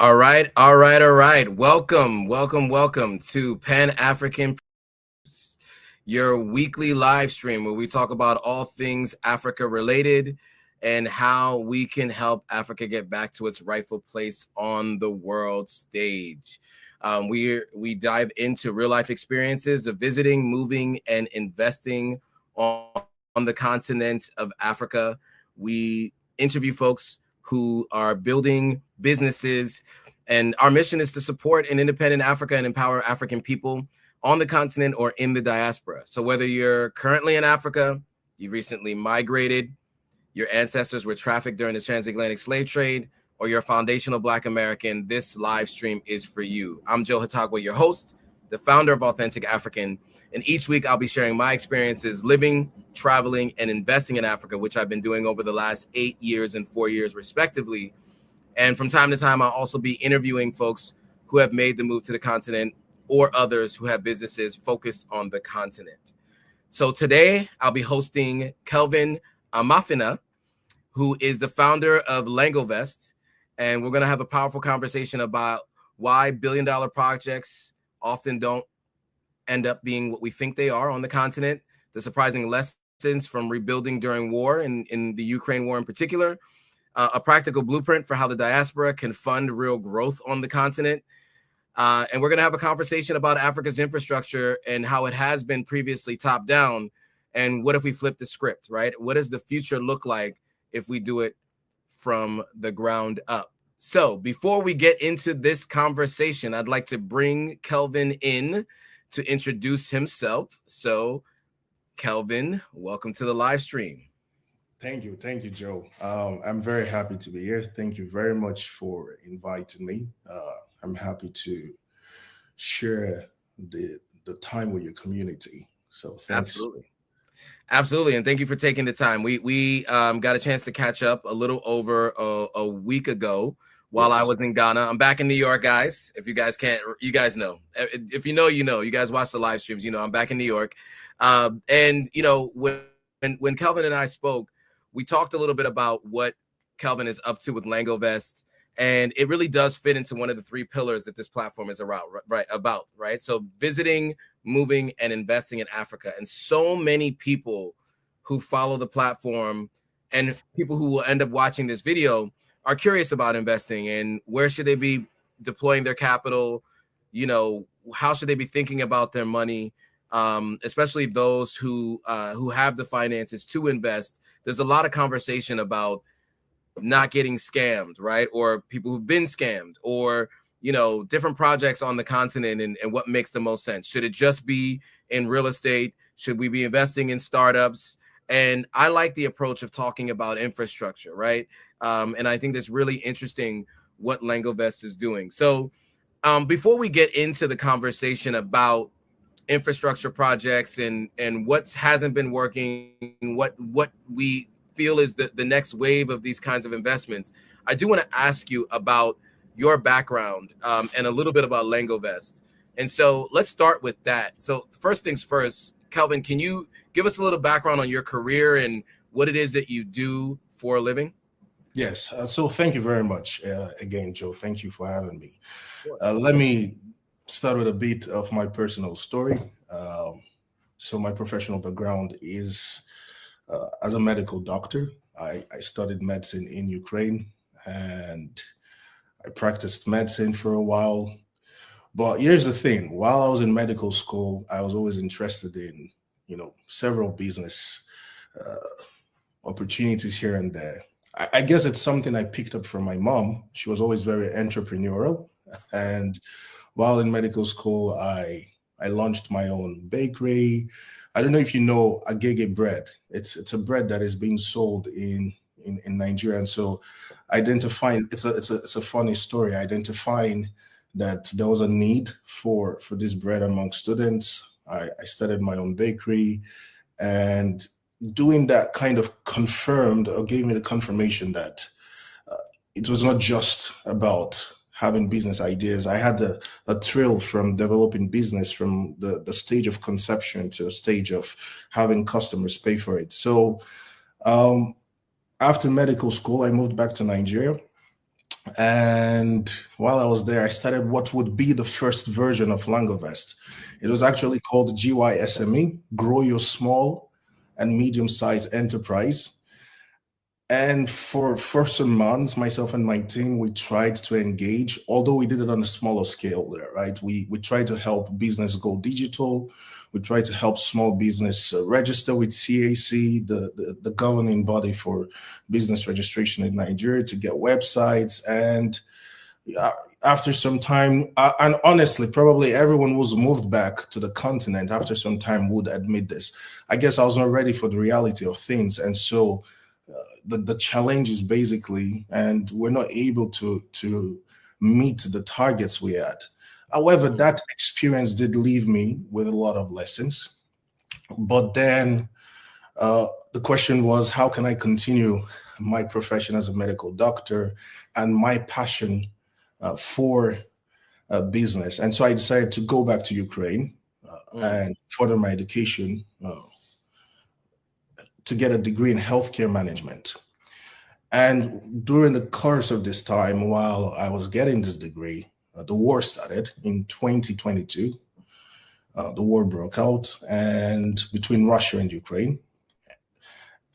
All right, all right, all right. Welcome, welcome, welcome to Pan-African, your weekly live stream where we talk about all things Africa related and how we can help Africa get back to its rightful place on the world stage. We dive into real life experiences of visiting, moving, and investing on the continent of Africa. We interview folks who are building businesses, and our mission is to support an independent Africa and empower African people on the continent or in the diaspora. So whether you're currently in Africa, you've recently migrated, your ancestors were trafficked during the transatlantic slave trade, or you're a foundational Black American, this live stream is for you. I'm Joe Hotagua, your host, the founder of Authentic African. And each week I'll be sharing my experiences living, traveling, and investing in Africa, which I've been doing over the last 8 years and 4 years, respectively. And from time to time, I'll also be interviewing folks who have made the move to the continent or others who have businesses focused on the continent. So today I'll be hosting Kelvin Amafina, who is the founder of Langovest. And we're going to have a powerful conversation about why billion-dollar projects often don't end up being what we think they are on the continent, the surprising lessons from rebuilding during war, in the Ukraine war in particular, a practical blueprint for how the diaspora can fund real growth on the continent. And we're going to have a conversation about Africa's infrastructure and how it has been previously top down. And what if we flip the script, right? What does the future look like if we do it from the ground up? So before we get into this conversation, I'd like to bring Kelvin in to introduce himself. So Kelvin, welcome to the live stream. Thank you, Joe. I'm very happy to be here. Thank you very much for inviting me. I'm happy to share the time with your community. So thanks. Absolutely, and thank you for taking the time. We got a chance to catch up a little over a week ago while I was in Ghana. I'm back in New York, guys. If you guys can't, you guys know. If you know, you know. You guys watch the live streams, you know. I'm back in New York, and you know when Kelvin and I spoke, we talked a little bit about what Kelvin is up to with Langovest, and it really does fit into one of the three pillars that this platform is about, right? So visiting, moving, and investing in Africa. And so many people who follow the platform and people who will end up watching this video are curious about investing and where should they be deploying their capital, you know, how should they be thinking about their money, especially those who have the finances to invest. There's a lot of conversation about not getting scammed, right? Or people who've been scammed, or, you know, different projects on the continent and what makes the most sense. Should it just be in real estate? Should we be investing in startups? And I like the approach of talking about infrastructure, right? And I think that's really interesting what Langovest is doing. So before we get into the conversation about infrastructure projects and what hasn't been working, what we feel is the next wave of these kinds of investments, I do want to ask you about your background and a little bit about Langovest. And so let's start with that. So first things first, Kelvin, can you give us a little background on your career and what it is that you do for a living? Yes. So thank you very much again, Joe. Thank you for having me. Let me start with a bit of my personal story. So my professional background is as a medical doctor. I studied medicine in Ukraine and I practiced medicine for a while. But here's the thing, while I was in medical school, I was always interested in, you know, several business opportunities here and there. I guess it's something I picked up from my mom. She was always very entrepreneurial. And while in medical school, I launched my own bakery. I don't know if you know agege bread. It's a bread that is being sold in Nigeria. And so identifying, it's a funny story, identifying that there was a need for this bread among students. I started my own bakery, and doing that kind of confirmed or gave me the confirmation that it was not just about having business ideas. I had a thrill from developing business from the stage of conception to a stage of having customers pay for it. So after medical school, I moved back to Nigeria. And while I was there, I started what would be the first version of Langovest. It was actually called GYSME, Grow Your Small and Medium-Sized Enterprise. And for some months, myself and my team, we tried to engage, although we did it on a smaller scale there, right? We tried to help business go digital. We tried to help small business register with CAC, the governing body for business registration in Nigeria, to get websites. And after some time, and honestly, probably everyone who's moved back to the continent after some time would admit this. I guess I was not ready for the reality of things. And so the challenge is basically, and we're not able to meet the targets we had. However, that experience did leave me with a lot of lessons. But then the question was, how can I continue my profession as a medical doctor and my passion for business? And so I decided to go back to Ukraine and further my education to get a degree in healthcare management. And during the course of this time, while I was getting this degree, the war started in 2022. The war broke out and between Russia and Ukraine.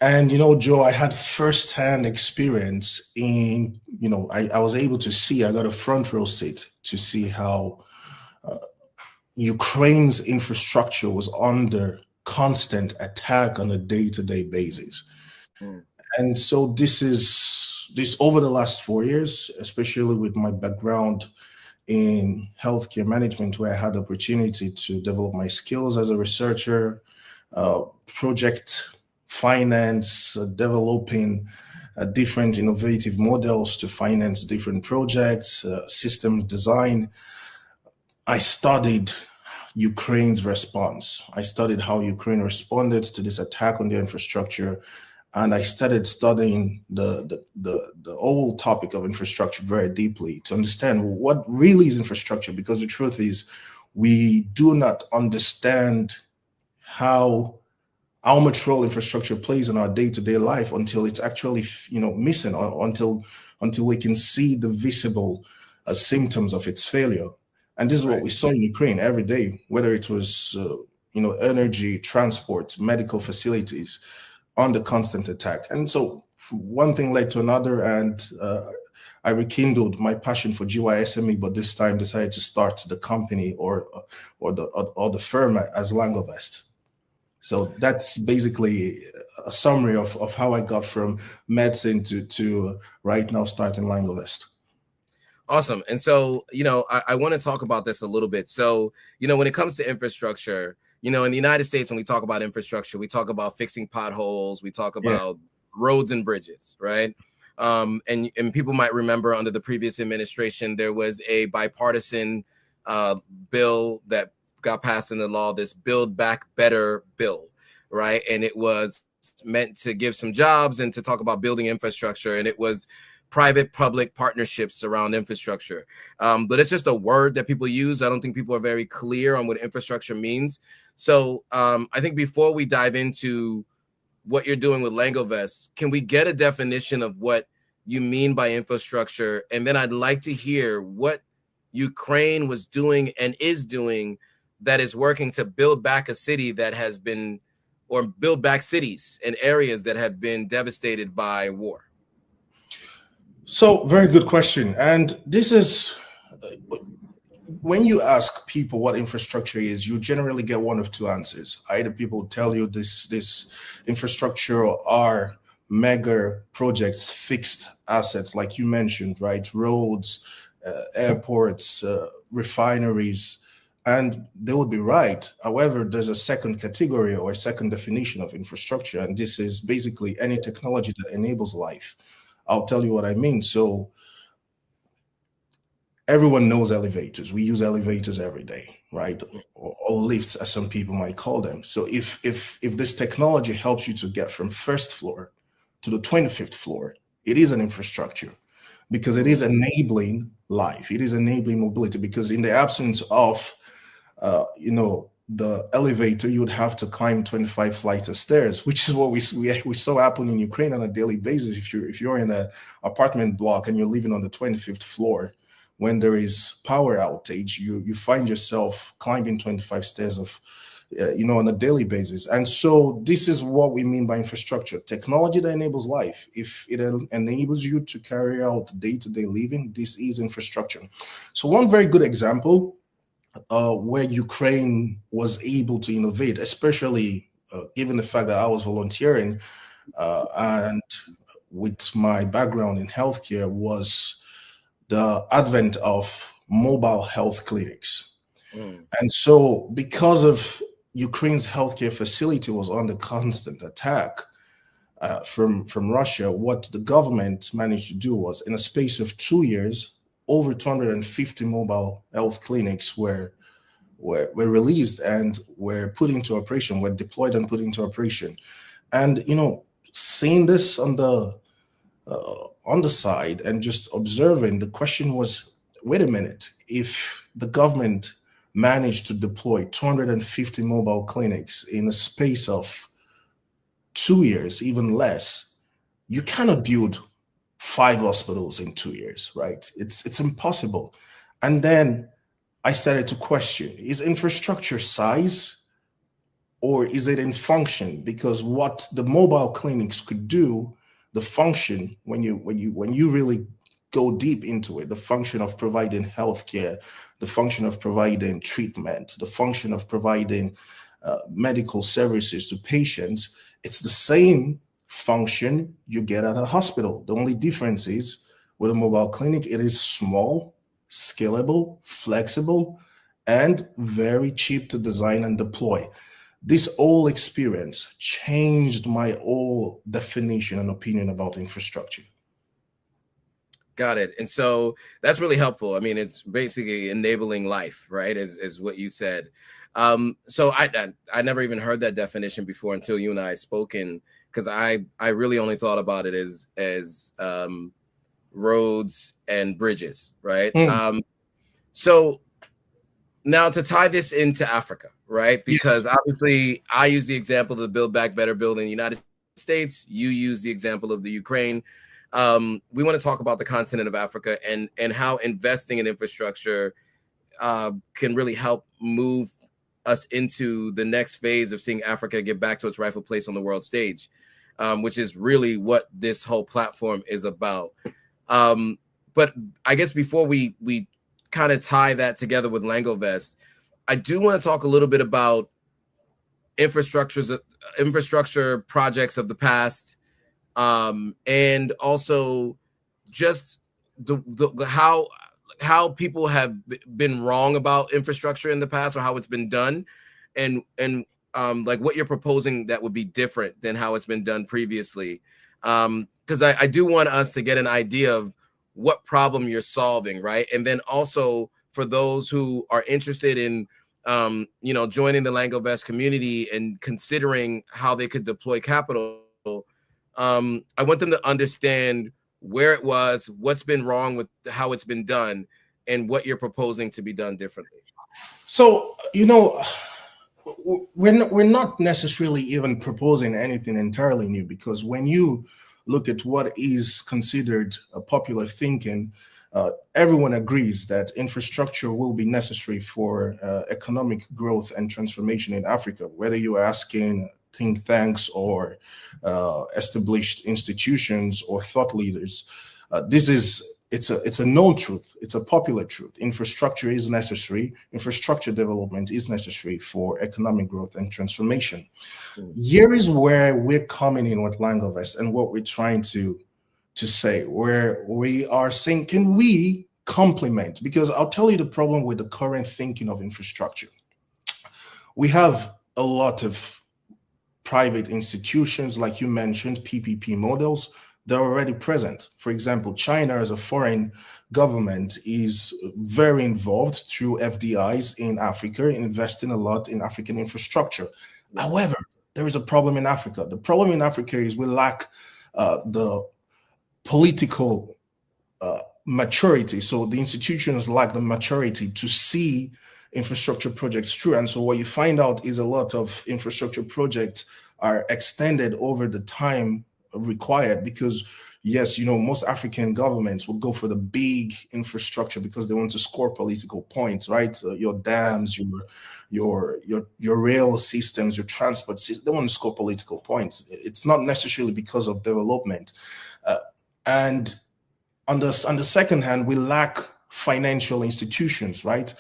And, Joe, I had firsthand experience in, I was able to see, I got a front row seat to see how Ukraine's infrastructure was under constant attack on a day-to-day basis. And so this over the last 4 years, especially with my background in healthcare management, where I had the opportunity to develop my skills as a researcher, project finance, developing different innovative models to finance different projects, systems design. I studied Ukraine's response. I studied how Ukraine responded to this attack on their infrastructure. And I started studying the whole topic of infrastructure very deeply to understand what really is infrastructure, because the truth is we do not understand how much role infrastructure plays in our day-to-day life until it's actually missing, or until we can see the visible symptoms of its failure. And this is what we saw in Ukraine every day, whether it was energy, transport, medical facilities, on the constant attack. And so one thing led to another, and I rekindled my passion for GYSME, but this time decided to start the company or the firm as Langovest. So that's basically a summary of how I got from medicine to right now starting Langovest. Awesome. And so, I want to talk about this a little bit. So, when it comes to infrastructure, in the United States, when we talk about infrastructure, we talk about fixing potholes, we talk about roads and bridges, right? And people might remember under the previous administration, there was a bipartisan bill that got passed into law, this Build Back Better bill, right? And it was meant to give some jobs and to talk about building infrastructure. And it was private-public partnerships around infrastructure. But it's just a word that people use. I don't think people are very clear on what infrastructure means. So I think before we dive into what you're doing with Langovest, can we get a definition of what you mean by infrastructure? And then I'd like to hear what Ukraine was doing and is doing that is working to build back a city that has been, or build back cities and areas that have been devastated by war. So, very good question. And this is, when you ask people what infrastructure is, you generally get one of two answers. Either people tell you this infrastructure are mega projects, fixed assets, like you mentioned, right? Roads, airports, refineries, and they would be right. However, there's a second category or a second definition of infrastructure, and this is basically any technology that enables life. I'll tell you what I mean. So everyone knows elevators. We use elevators every day, right? Or lifts, as some people might call them. So if this technology helps you to get from first floor to the 25th floor, it is an infrastructure, because it is enabling life. It is enabling mobility, because in the absence of the elevator, you would have to climb 25 flights of stairs, which is what we saw happen in Ukraine on a daily basis. If you're in an apartment block and you're living on the 25th floor, when there is power outage, you find yourself climbing 25 stairs of on a daily basis. And so this is what we mean by infrastructure: technology that enables life. If it enables you to carry out day-to-day living, this is infrastructure. So one very good example where Ukraine was able to innovate, especially given the fact that I was volunteering and with my background in healthcare, was the advent of mobile health clinics. And so because of Ukraine's healthcare facility was under constant attack from Russia, what the government managed to do was, in a space of 2 years, over 250 mobile health clinics were released and were put into operation, were deployed and put into operation. And seeing this on the side and just observing, the question was, wait a minute, if the government managed to deploy 250 mobile clinics in a space of 2 years, even less, you cannot build 5 hospitals in 2 years, right? It's impossible. And then I started to question, is infrastructure size or is it in function? Because what the mobile clinics could do, the function, when you really go deep into it, the function of providing healthcare, the function of providing treatment, the function of providing medical services to patients, it's the same function you get at a hospital. The only difference is with a mobile clinic, it is small, scalable, flexible, and very cheap to design and deploy. This whole experience changed my whole definition and opinion about infrastructure. Got it. And so that's really helpful. I mean, it's basically enabling life, right? Is what you said. So I never even heard that definition before until you and I had spoken, because I really only thought about it as roads and bridges, right? So now to tie this into Africa, right? Because Yes. obviously I use the example of the Build Back Better bill in the United States. You use the example of the Ukraine. We want to talk about the continent of Africa and how investing in infrastructure can really help move us into the next phase of seeing Africa get back to its rightful place on the world stage, which is really what this whole platform is about. But I guess before we kind of tie that together with Langovest, I do want to talk a little bit about infrastructure projects of the past, and also just how people have been wrong about infrastructure in the past, or how it's been done, and like what you're proposing that would be different than how it's been done previously. Because I do want us to get an idea of what problem you're solving, right? And then also for those who are interested in joining the Langovest community and considering how they could deploy capital, I want them to understand where it was, what's been wrong with how it's been done, and what you're proposing to be done differently. So, we're not necessarily even proposing anything entirely new, because when you look at what is considered a popular thinking, everyone agrees that infrastructure will be necessary for economic growth and transformation in Africa, whether you're asking think tanks or established institutions or thought leaders. It's a known truth. It's a popular truth. Infrastructure is necessary. Infrastructure development is necessary for economic growth and transformation. Here is where we're coming in with Langovest and what we're trying to say, where we are saying, can we complement? Because I'll tell you the problem with the current thinking of infrastructure. We have a lot of private institutions, like you mentioned, PPP models. They're already present. For example, China as a foreign government is very involved through FDIs in Africa, investing a lot in African infrastructure. However, there is a problem in Africa. The problem in Africa is we lack the political maturity. So the institutions lack the maturity to see infrastructure projects through. And so what you find out is a lot of infrastructure projects are extended over the time required because, yes, most African governments will go for the big infrastructure because they want to score political points, right? Your dams, your rail systems, your transport systems, they want to score political points. It's not necessarily because of development. And on the second hand, we lack financial institutions, right?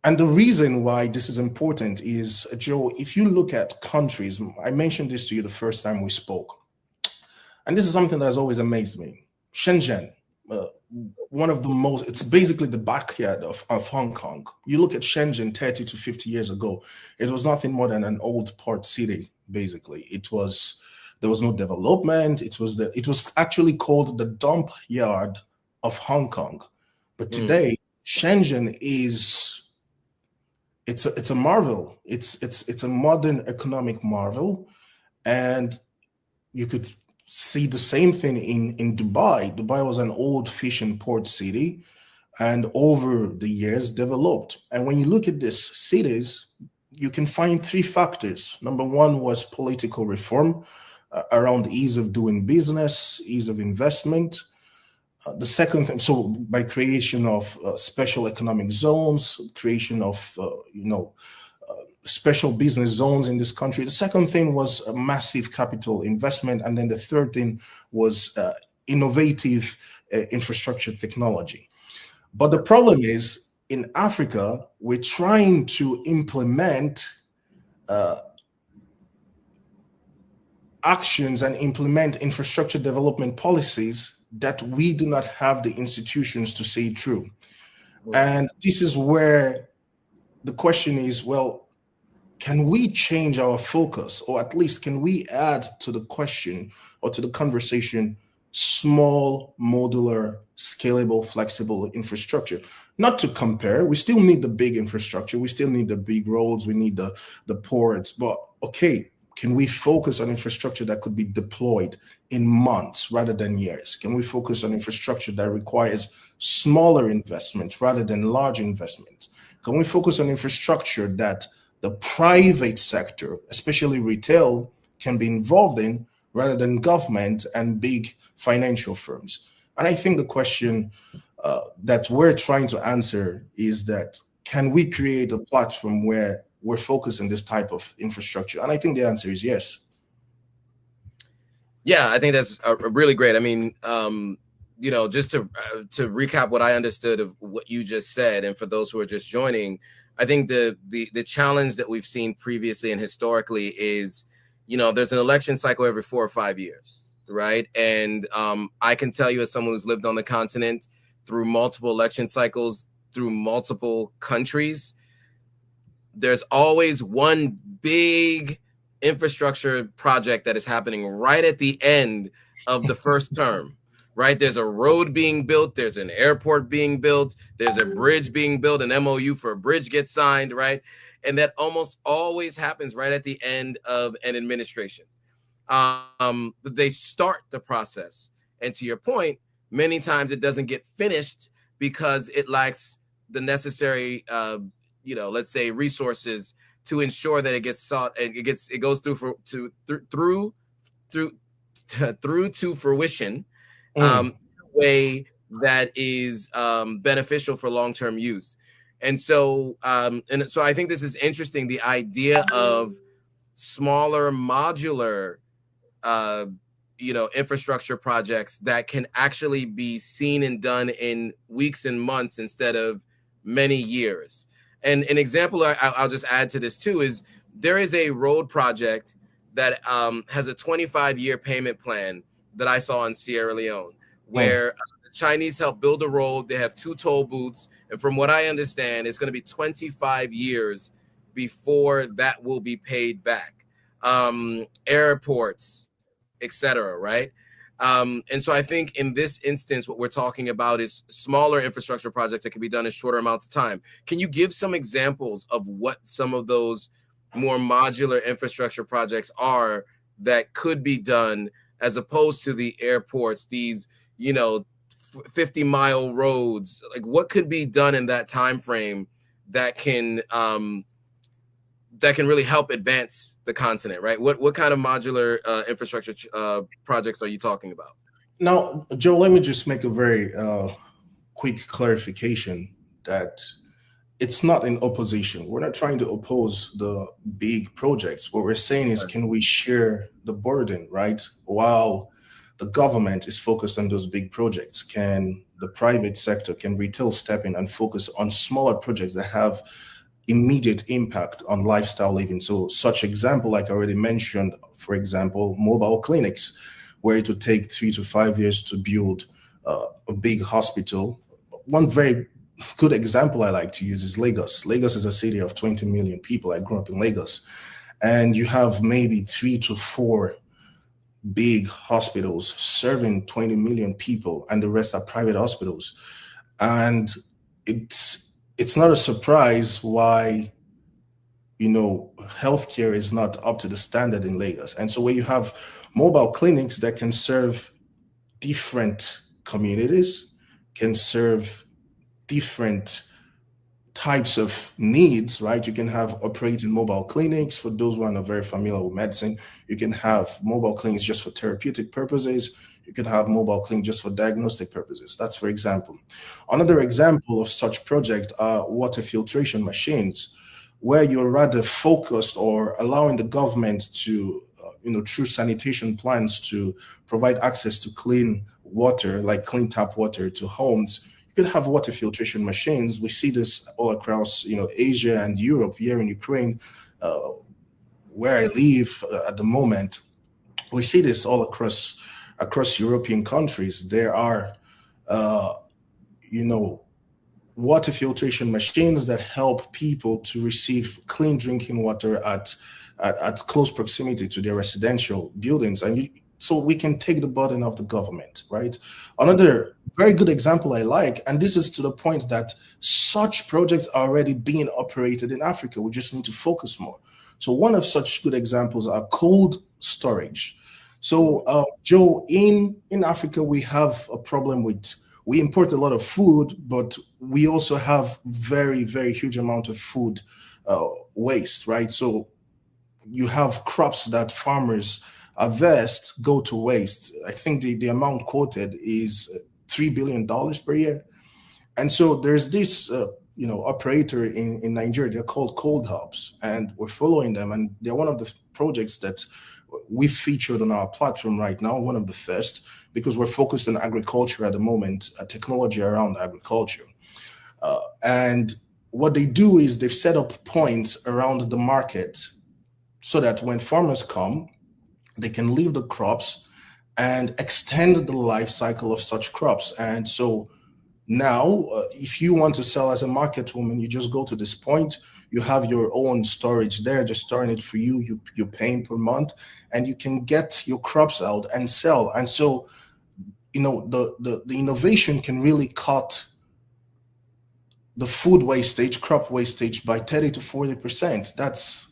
And the reason why this is important is, Joe, if you look at countries, I mentioned this to you the first time we spoke, and this is something that has always amazed me. Shenzhen, one of the most, it's basically the backyard of Hong Kong. You look at Shenzhen 30 to 50 years ago, it was nothing more than an old port city, basically. There was no development. It was actually called the dump yard of Hong Kong. But today, Shenzhen it's a marvel. It's a modern economic marvel. And you could see the same thing in Dubai. Dubai was an old fishing port city and over the years developed. And when you look at these cities, you can find three factors. Number one was political reform around ease of doing business, ease of investment. The second thing, so by creation of special economic zones, creation of special business zones in this country. The second thing was a massive capital investment, and then the third thing was innovative infrastructure technology. But the problem is, in Africa, we're trying to implement actions and implement infrastructure development policies that we do not have the institutions to see through. And this is where the question is, well, can we change our focus, or at least can we add to the question or to the conversation small, modular, scalable, flexible infrastructure? Not to compare, we still need the big infrastructure, we still need the big roads, we need the ports, but okay, can we focus on infrastructure that could be deployed in months rather than years? Can we focus on infrastructure that requires smaller investment rather than large investment? Can we focus on infrastructure that the private sector, especially retail, can be involved in rather than government and big financial firms? And I think the question that we're trying to answer is that, can we create a platform where we're focused on this type of infrastructure? And I think the answer is yes. Yeah, I think that's really great. I mean, just to recap what I understood of what you just said, and for those who are just joining, I think the challenge that we've seen previously and historically is, there's an election cycle every 4 or 5 years, right? And I can tell you, as someone who's lived on the continent through multiple election cycles, through multiple countries, there's always one big infrastructure project that is happening right at the end of the first term, right? There's a road being built, there's an airport being built, there's a bridge being built, an MOU for a bridge gets signed, right? And that almost always happens right at the end of an administration. They start the process. And to your point, many times it doesn't get finished because it lacks the necessary let's say resources to ensure that it gets sought and it goes through to fruition in a way that is beneficial for long-term use. And so I think this is interesting, the idea of smaller modular infrastructure projects that can actually be seen and done in weeks and months instead of many years. And an example I'll just add to this too is there is a road project that has a 25-year payment plan that I saw in Sierra Leone, where the Chinese helped build a road. They have 2 toll booths. And from what I understand, it's going to be 25 years before that will be paid back. Airports, etc., right? And so I think in this instance, what we're talking about is smaller infrastructure projects that can be done in shorter amounts of time. Can you give some examples of what some of those more modular infrastructure projects are that could be done, as opposed to the airports, these, 50-mile roads? Like, what could be done in that time frame that can really help advance the continent, right? What kind of modular infrastructure projects are you talking about? Now, Joe, let me just make a very quick clarification that it's not in opposition. We're not trying to oppose the big projects. What we're saying is, can we share the burden, right? While the government is focused on those big projects, can the private sector, can retail step in and focus on smaller projects that have immediate impact on lifestyle living? So such example, like I already mentioned, for example, mobile clinics, where it would take 3 to 5 years to build a big hospital. One very good example I like to use is Lagos. Lagos is a city of 20 million people. I grew up in Lagos. And you have maybe 3 to 4 big hospitals serving 20 million people, and the rest are private hospitals. And it's not a surprise why, you know, healthcare is not up to the standard in Lagos. And so where you have mobile clinics that can serve different communities, can serve different types of needs, right? You can have operating mobile clinics for those who are not very familiar with medicine. You can have mobile clinics just for therapeutic purposes. You can have mobile clinics just for diagnostic purposes. That's for example. Another example of such project are water filtration machines, where you're rather focused or allowing the government to, through sanitation plans to provide access to clean water, like clean tap water to homes. You could have water filtration machines. We see this all across, Asia and Europe. Here in Ukraine, where I live at the moment, we see this all across European countries. There are, you know, water filtration machines that help people to receive clean drinking water at close proximity to their residential buildings. And so we can take the burden of the government, right? Another very good example I like, and this is to the point that such projects are already being operated in Africa. We just need to focus more. So one of such good examples are cold storage. So Joe, in Africa, we have a problem with, we import a lot of food, but we also have very, very huge amount of food waste, right? So you have crops that farmers harvest go to waste. I think the amount quoted is $3 billion per year. And so there's this, operator in Nigeria. They're called Cold Hubs, and we're following them. And they're one of the projects that we featured on our platform right now, one of the first, because we're focused on agriculture at the moment, technology around agriculture. And what they do is they've set up points around the market so that when farmers come, they can leave the crops and extend the life cycle of such crops. And so now, if you want to sell as a market woman, you just go to this point. You have your own storage there, just storing it for you. You're paying per month, and you can get your crops out and sell. And so, the innovation can really cut the food wastage, crop wastage by 30 to 40%.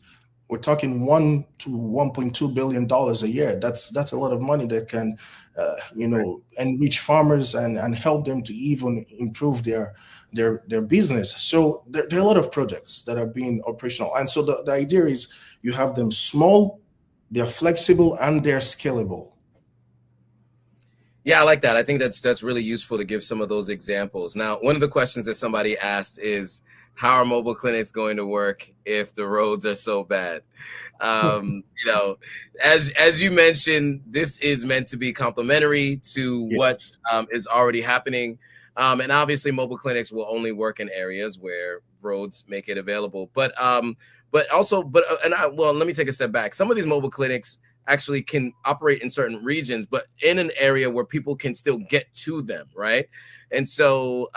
We're talking $1 to $1.2 billion a year. That's a lot of money that can, enrich farmers and help them to even improve their business. So there are a lot of projects that are being operational. And so the idea is you have them small, they're flexible, and they're scalable. Yeah, I like that. I think that's really useful to give some of those examples. Now, one of the questions that somebody asked is, how are mobile clinics going to work if the roads are so bad? As you mentioned, this is meant to be complementary to Yes. what is already happening. And obviously mobile clinics will only work in areas where roads make it available. But let me take a step back. Some of these mobile clinics actually can operate in certain regions, but in an area where people can still get to them, right? And so,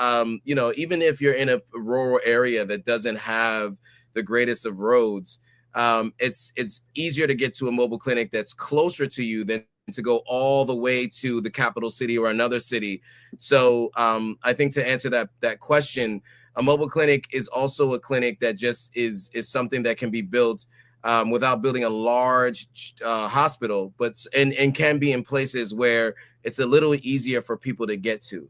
even if you're in a rural area that doesn't have the greatest of roads, it's easier to get to a mobile clinic that's closer to you than to go all the way to the capital city or another city. So I think to answer that question, a mobile clinic is also a clinic that just is something that can be built without building a large hospital, but and can be in places where it's a little easier for people to get to.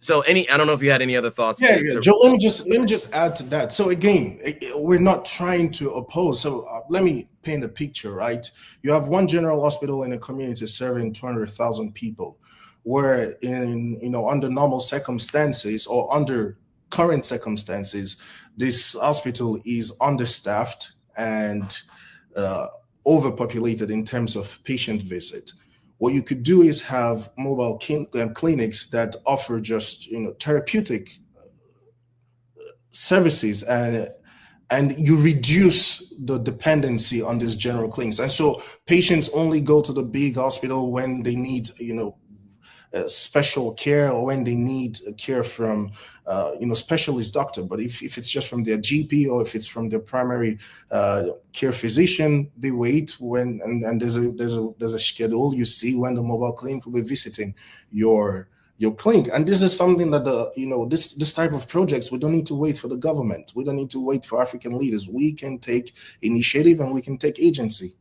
So I don't know if you had any other thoughts Yeah, yeah. to Joe, let me just add to that. So again, we're not trying to oppose. So let me paint a picture, right? You have one general hospital in a community serving 200,000 people, where in under normal circumstances or under current circumstances, this hospital is understaffed and uh, overpopulated in terms of patient visit. What you could do is have mobile clinics that offer just therapeutic services, and you reduce the dependency on these general clinics. And so patients only go to the big hospital when they need special care, or when they need care from specialist doctor. But if it's just from their GP, or if it's from their primary care physician, they wait and there's a schedule. You see when the mobile clinic will be visiting your clinic. And this is something that this type of projects, we don't need to wait for the government. We don't need to wait for African leaders. We can take initiative and we can take agency.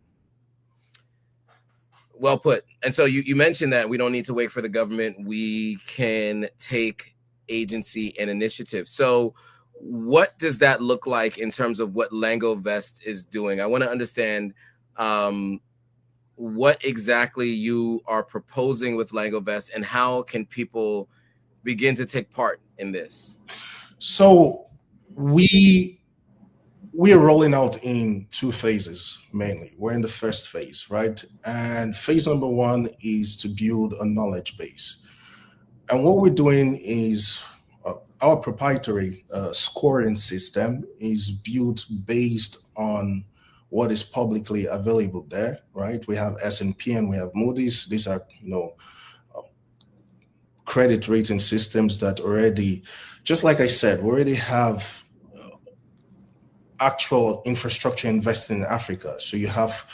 Well put. And so you mentioned that we don't need to wait for the government. We can take agency and initiative. So what does that look like in terms of what Langovest is doing? I want to understand what exactly you are proposing with Langovest, and how can people begin to take part in this? So we are rolling out in two phases mainly. We're in the first phase, right? And phase number one is to build a knowledge base. And what we're doing is our proprietary scoring system is built based on what is publicly available there, right? We have S&P and we have Moody's. These are, credit rating systems that already, just like I said, we already have actual infrastructure invested in Africa. So you have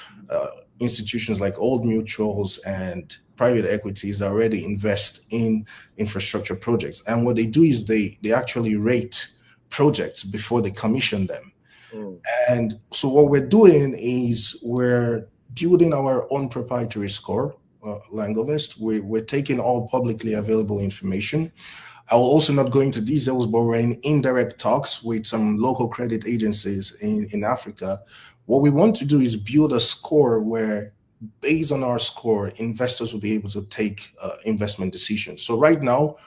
institutions like Old Mutuals and private equities that already invest in infrastructure projects. And what they do is they actually rate projects before they commission them. And so what we're doing is we're building our own proprietary score, Langovest. We're taking all publicly available information. I will also not go into details, but we're in indirect talks with some local credit agencies in Africa. What we want to do is build a score where, based on our score, investors will be able to take investment decisions. So right now,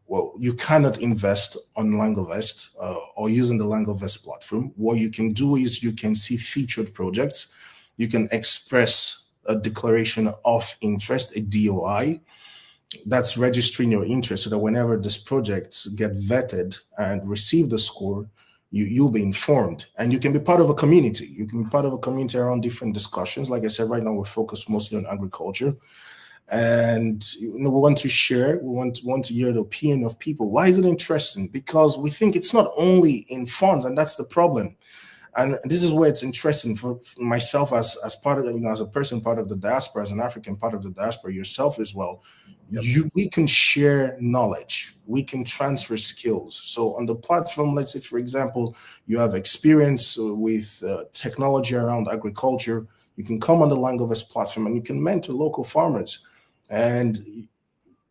well, you cannot invest on Langovest or using the Langovest platform. What you can do is you can see featured projects. You can express a declaration of interest, a DOI. That's registering your interest, so that whenever these projects get vetted and receive the score, you'll be informed, and you can be part of a community. You can be part of a community around different discussions. Like I said, right now we're focused mostly on agriculture, and we want to share. We want to hear the opinion of people. Why is it interesting? Because we think it's not only in funds, and that's the problem. And this is where it's interesting for myself as part of, as a person part of the diaspora, as an African part of the diaspora, yourself as well. Yep. We can share knowledge. We can transfer skills. So on the platform, let's say, for example, you have experience with technology around agriculture. You can come on the Langovest platform and you can mentor local farmers, and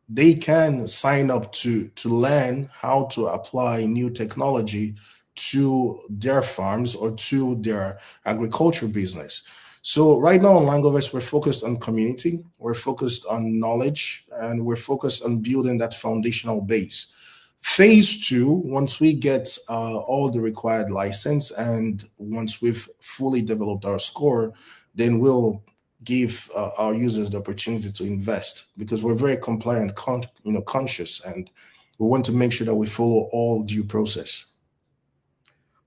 they can sign up to learn how to apply new technology to their farms or to their agriculture business. So right now on Langovest, we're focused on community, we're focused on knowledge, and we're focused on building that foundational base. Phase two, once we get all the required license and once we've fully developed our score, then we'll give our users the opportunity to invest, because we're very compliant, conscious, and we want to make sure that we follow all due process.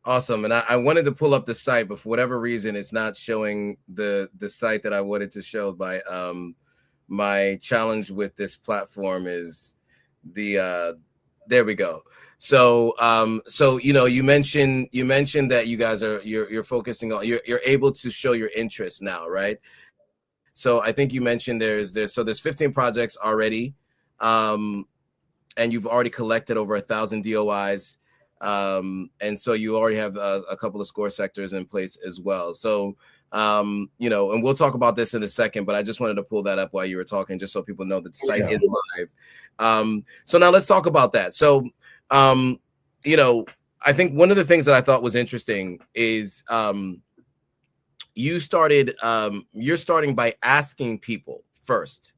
Awesome. And I wanted to pull up the site, but for whatever reason, it's not showing the site that I wanted to show. By my challenge with this platform is the there we go. So you mentioned that you guys are you're focusing on you're able to show your interest now, right? So I think you mentioned there's 15 projects already, and you've already collected over 1,000 DOIs. And so you already have a couple of score sectors in place as well. So You know, and we'll talk about this in a second, but I just wanted to pull that up while you were talking, just so people know that the site is live. So now let's talk about that. So, you know, I think one of the things that I thought was interesting is you're starting by asking people first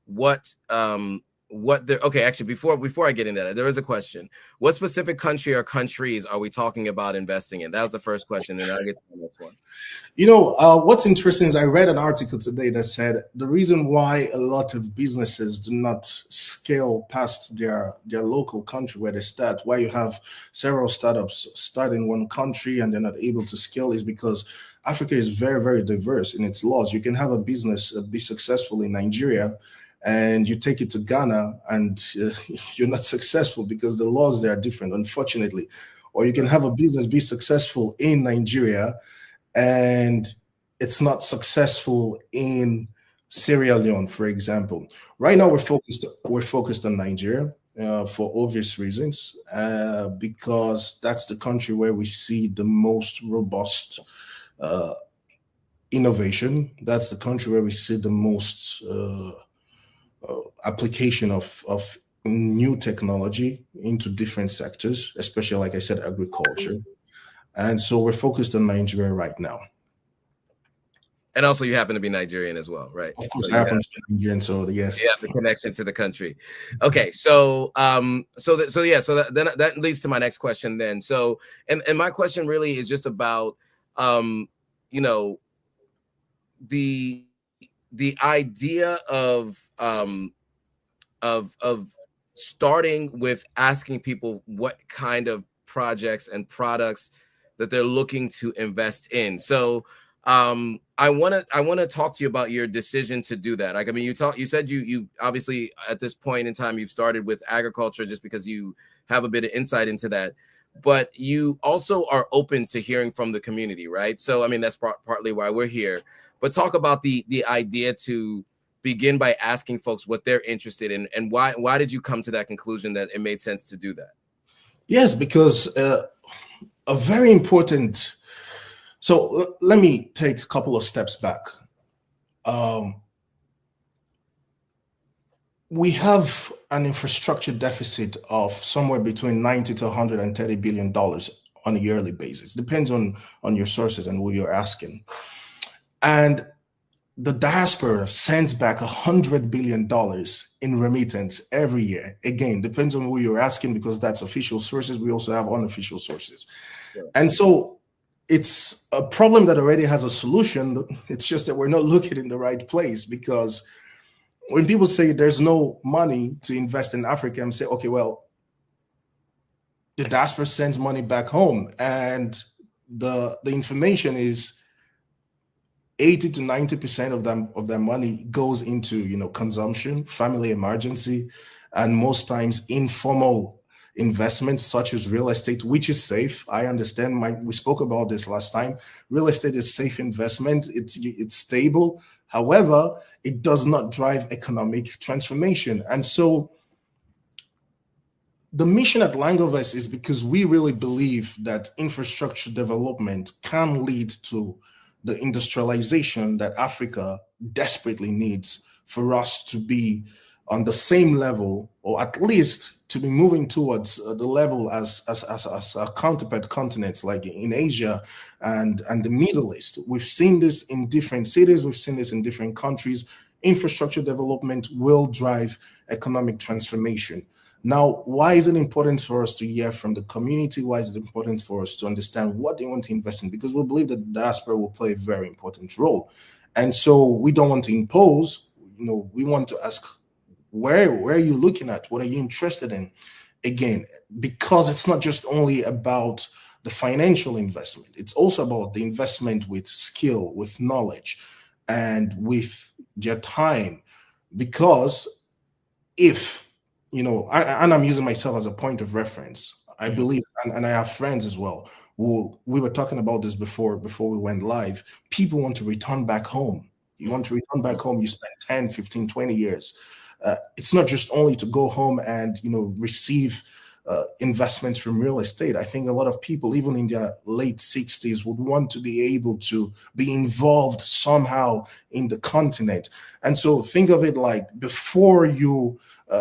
what they're okay. Actually, before I get into that, there is a question. What specific country or countries are we talking about investing in? That was the first question, and I'll get to the next one. You know, what's interesting is I read an article today that said the reason why a lot of businesses do not scale past their local country where they start, why you have several startups start in one country and they're not able to scale, is because Africa is very, very diverse in its laws. You can have a business be successful in Nigeria, and you take it to Ghana and you're not successful because the laws there are different, unfortunately. Or you can have a business be successful in Nigeria and it's not successful in Sierra Leone, for example. Right now, we're focused on Nigeria for obvious reasons, because that's the country where we see the most robust innovation. That's the country where we see the most application of new technology into different sectors, especially, like I said, agriculture. And so we're focused on Nigeria right now. And also, you happen to be Nigerian as well, right? Of course, I happen to be Nigerian, so yes. Yeah, the connection to the country. Okay, so that leads to my next question then. So, and my question really is just about, you know, the idea of starting with asking people what kind of projects and products that they're looking to invest in. So I want to talk to you about your decision to do that. Like, I mean, you said you obviously at this point in time you've started with agriculture just because you have a bit of insight into that, but you also are open to hearing from the community, right? So I mean, that's partly why we're here. But talk about the idea to begin by asking folks what they're interested in, and why did you come to that conclusion that it made sense to do that? Yes, because a very important. So let me take a couple of steps back. We have an infrastructure deficit of somewhere between 90 to 130 billion dollars on a yearly basis. Depends on your sources and who you're asking. And the diaspora sends back $100 billion in remittance every year. Again, depends on who you're asking, because that's official sources. We also have unofficial sources. Yeah. And so it's a problem that already has a solution. It's just that we're not looking in the right place, because when people say there's no money to invest in Africa, I'm saying, okay, well, the diaspora sends money back home, and the information is 80 to 90% of their money goes into, consumption, family emergency, and most times informal investments such as real estate, which is safe. I understand. We spoke about this last time. Real estate is safe investment. It's stable. However, it does not drive economic transformation. And so the mission at Langovest is because we really believe that infrastructure development can lead to the industrialization that Africa desperately needs for us to be on the same level, or at least to be moving towards the level as our counterpart continents like in Asia and the Middle East. We've seen this in different cities. We've seen this in different countries. Infrastructure development will drive economic transformation. Now, why is it important for us to hear from the community? Why is it important for us to understand what they want to invest in? Because we believe that the diaspora will play a very important role. And so we don't want to impose, we want to ask, where are you looking at? What are you interested in? Again, because it's not just only about the financial investment. It's also about the investment with skill, with knowledge, and with their time. Because if, and I'm using myself as a point of reference, I believe, and I have friends as well, we were talking about this before we went live. People want to return back home. You want to return back home, you spend 10, 15, 20 years. It's not just only to go home and, receive investments from real estate. I think a lot of people, even in their late 60s, would want to be able to be involved somehow in the continent. And so think of it like before you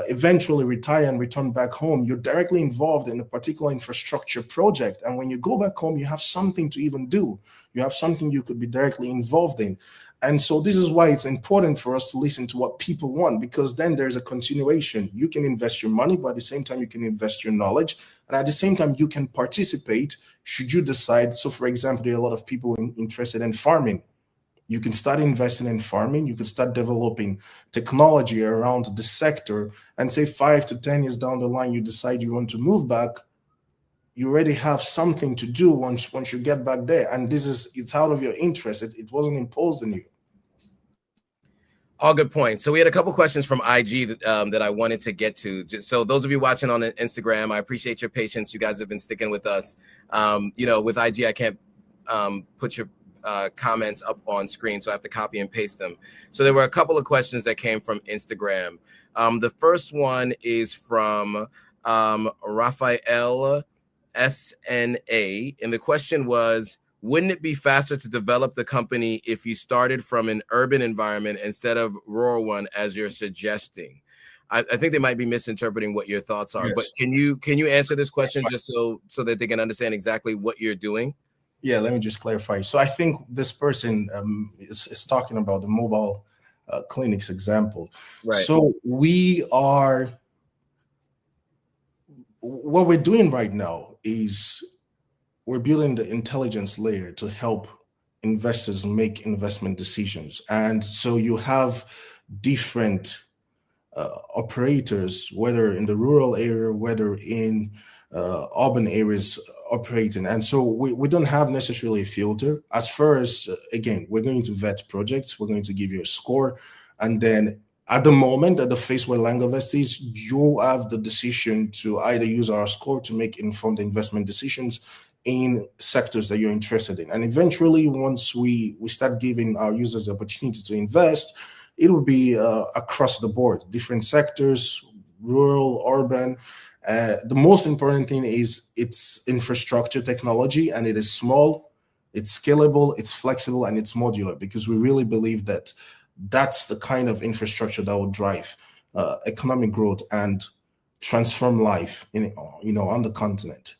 eventually retire and return back home, you're directly involved in a particular infrastructure project. And when you go back home, you have something to even do. You have something you could be directly involved in. And so this is why it's important for us to listen to what people want, because then there's a continuation. You can invest your money, but at the same time, you can invest your knowledge. And at the same time, you can participate should you decide. So for example, there are a lot of people interested in farming. You can start investing in farming. You can start developing technology around the sector, and say 5 to 10 years down the line, you decide you want to move back. You already have something to do once you get back there. And it's out of your interest. It wasn't imposed on you. All good points. So we had a couple questions from IG that I wanted to get to. So those of you watching on Instagram, I appreciate your patience. You guys have been sticking with us. With IG, I can't put your comments up on screen, so I have to copy and paste them. So there were a couple of questions that came from Instagram. The first one is from Raphael SNA, and the question was, wouldn't it be faster to develop the company if you started from an urban environment instead of rural one, as you're suggesting? I think they might be misinterpreting what your thoughts are. Yes. But can you answer this question just so that they can understand exactly what you're doing? Yeah, let me just clarify. So I think this person is talking about the mobile clinics example. Right. So what we're doing right now is we're building the intelligence layer to help investors make investment decisions. And so you have different operators, whether in the rural area, whether in urban areas operating. And so we don't have necessarily a filter. As far as, again, we're going to vet projects, we're going to give you a score. And then at the moment, at the phase where Langovest is, you have the decision to either use our score to make informed investment decisions in sectors that you're interested in. And eventually, once we start giving our users the opportunity to invest, it will be across the board, different sectors, rural, urban. The most important thing is it's infrastructure technology, and it is small, it's scalable, it's flexible, and it's modular, because we really believe that that's the kind of infrastructure that will drive economic growth and transform life on the continent.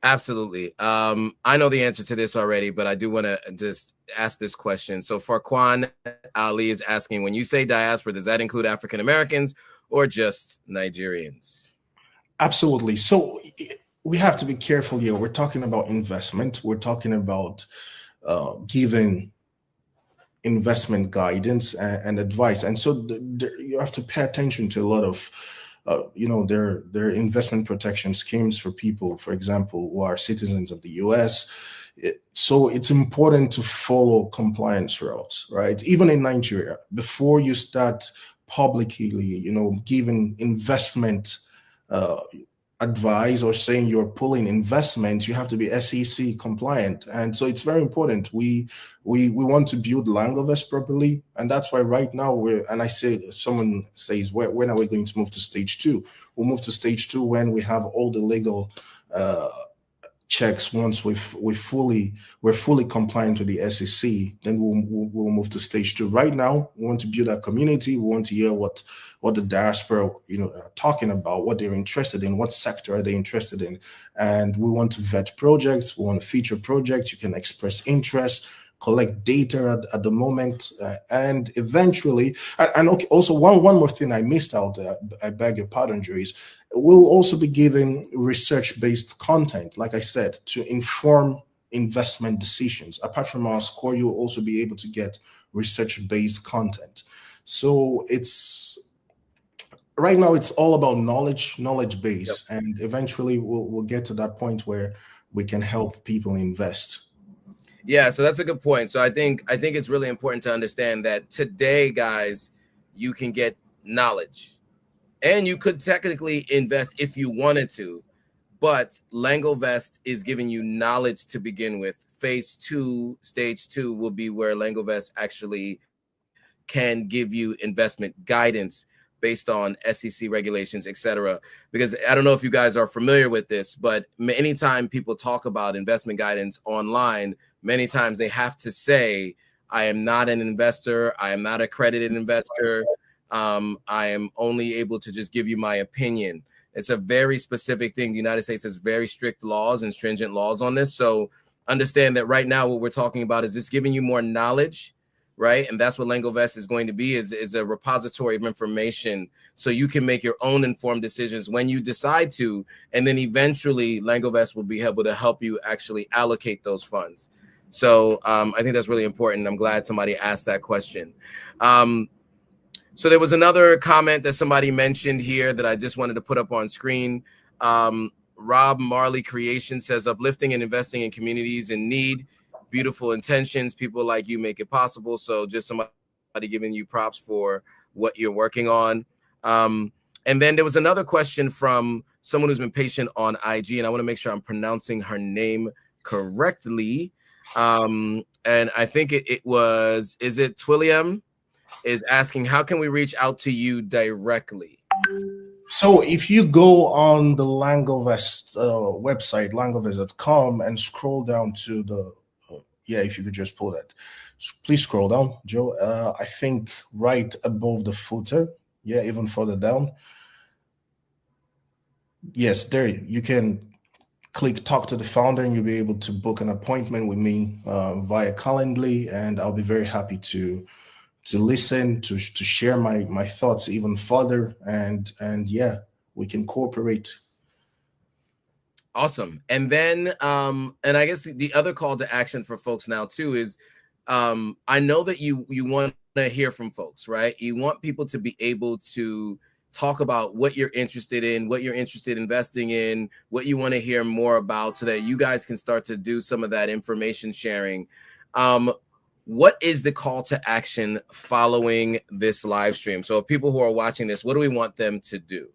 Absolutely. I know the answer to this already, but I do want to just ask this question. So Farquan Ali is asking, when you say diaspora, does that include African Americans or just Nigerians? Absolutely. So we have to be careful here. We're talking about investment. We're talking about giving investment guidance and advice. And so you have to pay attention to a lot of there are investment protection schemes for people, for example, who are citizens of the US. So it's important to follow compliance routes, right? Even in Nigeria, before you start publicly, giving investment advice or saying you're pulling investments, you have to be SEC compliant. And so it's very important. We want to build Langovest properly. And that's why right now someone says, when are we going to move to stage 2? We'll move to stage 2 when we have all the legal checks. Once we're fully compliant with the SEC, then we'll move to stage 2. Right now, we want to build a community. We want to hear what the diaspora are talking about, what they're interested in, what sector are they interested in, and we want to vet projects. We want to feature projects. You can express interest, collect data at the moment, and eventually, and okay, also one more thing I missed out. I beg your pardon, Joyce. We'll also be giving research-based content, like I said, to inform investment decisions. Apart from our score, you'll also be able to get research-based content. So right now it's all about knowledge base, yep. And eventually we'll get to that point where we can help people invest. Yeah, so that's a good point. So I think it's really important to understand that today, guys, you can get knowledge. And you could technically invest if you wanted to, but Langovest is giving you knowledge to begin with. Phase 2, stage 2 will be where Langovest actually can give you investment guidance. based on SEC regulations, etc. Because I don't know if you guys are familiar with this, but anytime people talk about investment guidance online, many times they have to say, I am not an investor. I am not an accredited investor. I am only able to just give you my opinion. It's a very specific thing. The United States has very strict laws and stringent laws on this. So understand that right now what we're talking about is just giving you more knowledge, right? And that's what Langovest is going to be, is a repository of information so you can make your own informed decisions when you decide to. And then eventually Langovest will be able to help you actually allocate those funds. So I think that's really important. I'm glad somebody asked that question. So there was another comment that somebody mentioned here that I just wanted to put up on screen. Rob Marley Creation says, uplifting and investing in communities in need, beautiful intentions, people like you make it possible. So just somebody giving you props for what you're working on. And then there was another question from someone who's been patient on IG, and I want to make sure I'm pronouncing her name correctly. And I think it was, is it Twilliam? Is asking, how can we reach out to you directly? So if you go on the Langovest website, langovest.com, and scroll down to the, if you could just pull that. So please scroll down, Joe. I think right above the footer. Yeah, even further down. Yes, there you can click talk to the founder and you'll be able to book an appointment with me via Calendly, and I'll be very happy to listen, to share my thoughts even further, and yeah, we can cooperate. Awesome. And then and I guess the other call to action for folks now too is I know that you want to hear from folks, right? You want people to be able to talk about what you're interested in, what you're interested in investing in, what you want to hear more about, so that you guys can start to do some of that information sharing. What is the call to action following this live stream? So people who are watching this, what do we want them to do?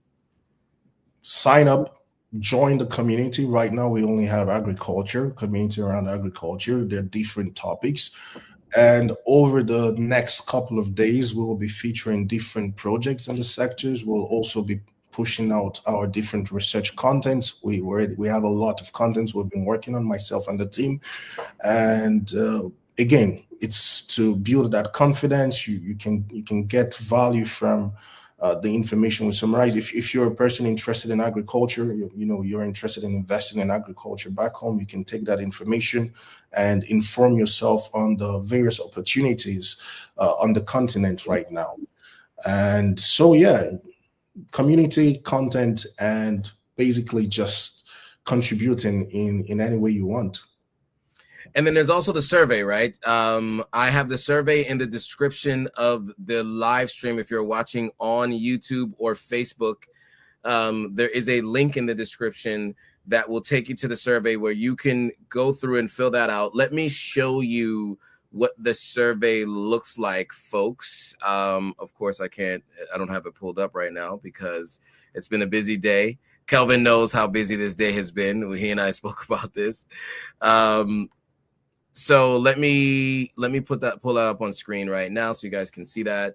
Sign up, join the community. Right now, we only have agriculture, community around agriculture. There are different topics. And over the next couple of days, we will be featuring different projects in the sectors. We'll also be pushing out our different research contents. We have a lot of contents we've been working on, myself and the team. And again, it's to build that confidence. You can get value from the information we summarize. If you're a person interested in agriculture, you're interested in investing in agriculture back home, you can take that information and inform yourself on the various opportunities on the continent right now. And so, yeah, community content and basically just contributing in any way you want. And then there's also the survey, right? I have the survey in the description of the live stream. If you're watching on YouTube or Facebook, there is a link in the description that will take you to the survey where you can go through and fill that out. Let me show you what the survey looks like, folks. Of course, I don't have it pulled up right now because it's been a busy day. Kelvin knows how busy this day has been. He and I spoke about this. So let me pull that up on screen right now so you guys can see that.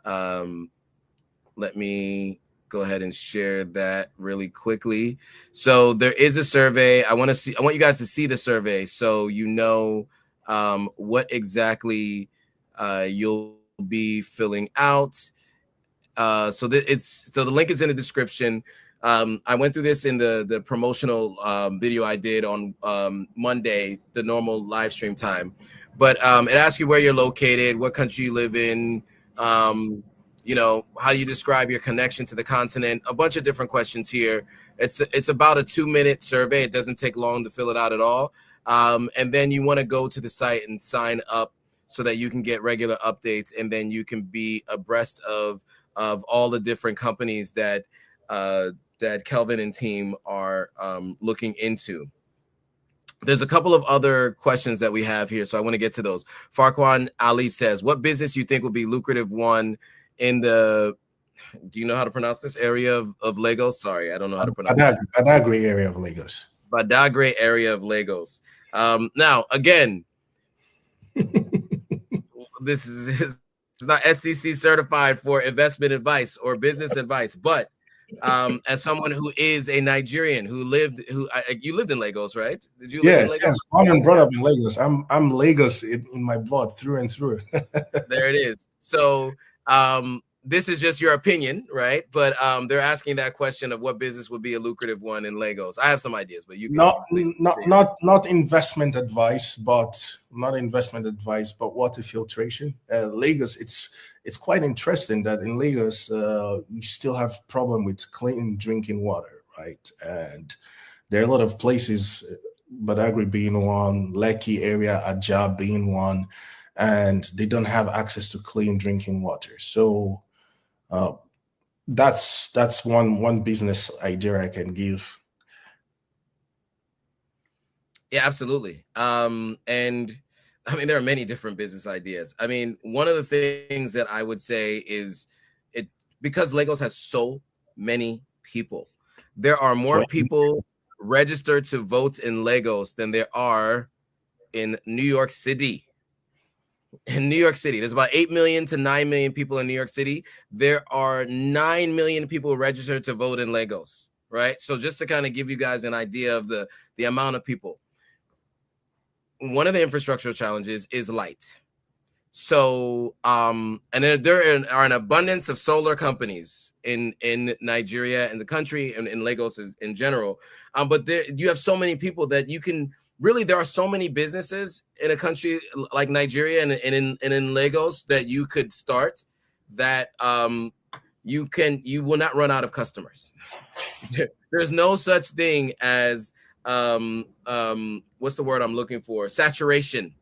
Let me go ahead and share that really quickly. So there is a survey. I want you guys to see the survey so you know what exactly you'll be filling out. So the link is in the description. I went through this in the promotional video I did on Monday, the normal live stream time. But it asks you where you're located, what country you live in, how you describe your connection to the continent, a bunch of different questions here. It's about a 2-minute survey. It doesn't take long to fill it out at all. And then you want to go to the site and sign up so that you can get regular updates, and then you can be abreast of all the different companies that Kelvin and team are looking into. There's a couple of other questions that we have here, so I want to get to those. Farquan Ali says, what business you think will be lucrative one in the, do you know how to pronounce this area of Lagos? Sorry, I don't know how to pronounce it. Badagry area of Lagos. Badagry area of Lagos. Now, again, this is It's not SEC certified for investment advice or business advice, but as someone who is a Nigerian who lived, you lived in Lagos, right? Did you live in Yes, Lagos? yes. Born and brought up in Lagos. I'm Lagos in my blood through and through. There it is. So this is just your opinion, right? But they're asking that question of what business would be a lucrative one in Lagos. I have some ideas, but you can please. Not investment advice, but not investment advice, but water filtration. Lagos, it's quite interesting that in Lagos, you still have problem with clean drinking water, right? And there are a lot of places, Badagry being one, Lekki area, Ajah being one, and they don't have access to clean drinking water. So uh, that's one business idea I can give. Yeah, absolutely. And I mean, there are many different business ideas. I mean, one of the things that I would say is it because Lagos has so many people, there are more people registered to vote in Lagos than there are in New York City. In New York City, there's about 8 million to 9 million people in New York City. There are 9 million people registered to vote in Lagos, right? So just to kind of give you guys an idea of the amount of people. One of the infrastructural challenges is light. So, and there are an abundance of solar companies in Nigeria and the country and in Lagos in general. But you have so many people that you can really, there are so many businesses in a country like Nigeria and in Lagos that you could start that you will not run out of customers. There's no such thing as what's the word I'm looking for? Saturation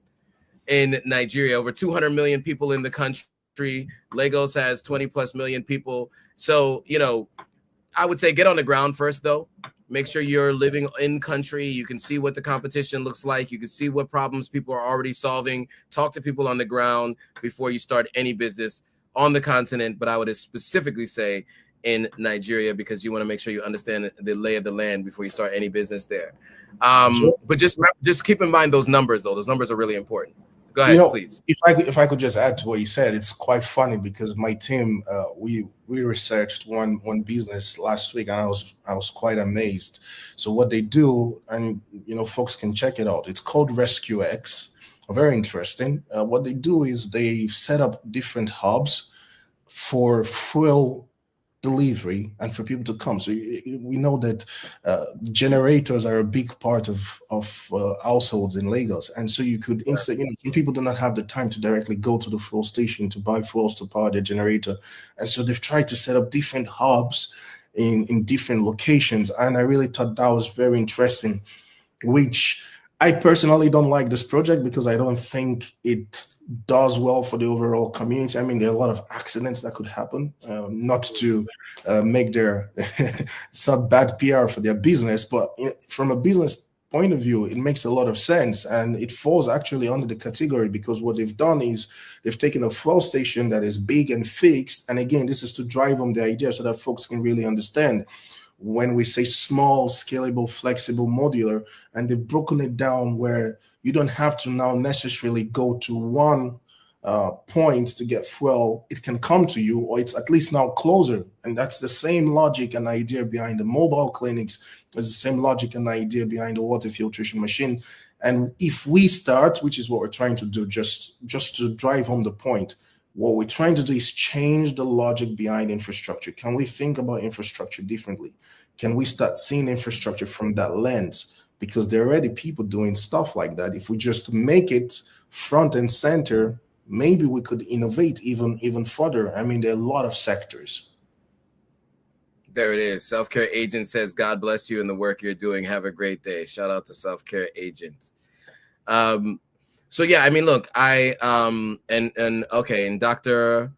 in Nigeria. Over 200 million people in the country. Lagos has 20 plus million people. So, you know, I would say get on the ground first, though. Make sure you're living in country. You can see what the competition looks like. You can see what problems people are already solving. Talk to people on the ground before you start any business on the continent. But I would specifically say in Nigeria, because you want to make sure you understand the lay of the land before you start any business there. But just keep in mind those numbers, though. Those numbers are really important. Go ahead, please. If I could just add to what you said, it's quite funny because my team we researched one business last week and I was quite amazed. So what they do, and folks can check it out. It's called Rescue X. Very interesting. What they do is they set up different hubs for fuel delivery and for people to come. So we know that generators are a big part of households in Lagos, and so you could some people do not have the time to directly go to the fuel station to buy fuels to power their generator, and so they've tried to set up different hubs in different locations, and I really thought that was very interesting. Which I personally don't like this project because I don't think it does well for the overall community. I mean, there are a lot of accidents that could happen. Not to make their it's not bad PR for their business, but from a business point of view, it makes a lot of sense, and it falls actually under the category because what they've done is they've taken a fuel station that is big and fixed, and again, this is to drive home the idea so that folks can really understand. When we say small, scalable, flexible, modular, and they've broken it down where you don't have to now necessarily go to one point to get fuel, it can come to you, or it's at least now closer. And that's the same logic and idea behind the mobile clinics. It's the same logic and idea behind the water filtration machine. And if we start, which is what we're trying to do, just to drive home the point, what we're trying to do is change the logic behind infrastructure. Can we think about infrastructure differently? Can we start seeing infrastructure from that lens? Because there are already people doing stuff like that. If we just make it front and center, maybe we could innovate even further. I mean, there are a lot of sectors. There it is. Self-Care Agent says, God bless you and the work you're doing. Have a great day. Shout out to Self-Care Agent. So yeah, I mean, look, and Dr.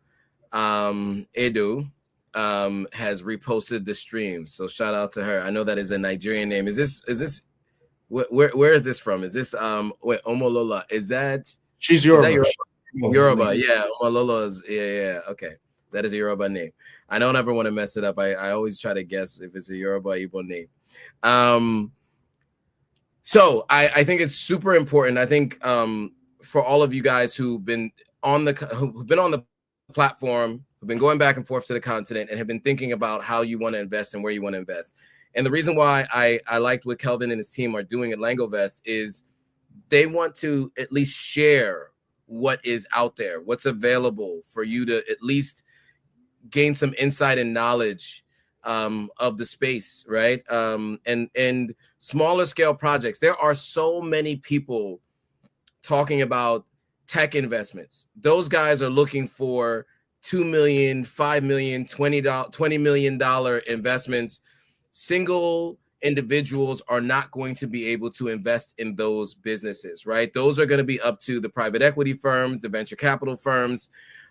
Edu has reposted the stream. So shout out to her. I know that is a Nigerian name. Is this where is this from? Is this Omolola? Is that she's Yoruba? Is that Yoruba, yeah. Omolola is yeah. Okay. That is a Yoruba name. I don't ever want to mess it up. I always try to guess if it's a Yoruba Igbo name. So I think it's super important. I think for all of you guys who've been on the platform, have been going back and forth to the continent, and have been thinking about how you want to invest and where you want to invest. And the reason why I liked what Kelvin and his team are doing at Langovest is they want to at least share what is out there, what's available for you to at least gain some insight and knowledge of the space, right? And smaller scale projects. There are so many people talking about tech investments. Those guys are looking for $2 million, $5 million, $20 million investments. Single individuals are not going to be able to invest in those businesses, right? Those are going to be up to the private equity firms, the venture capital firms.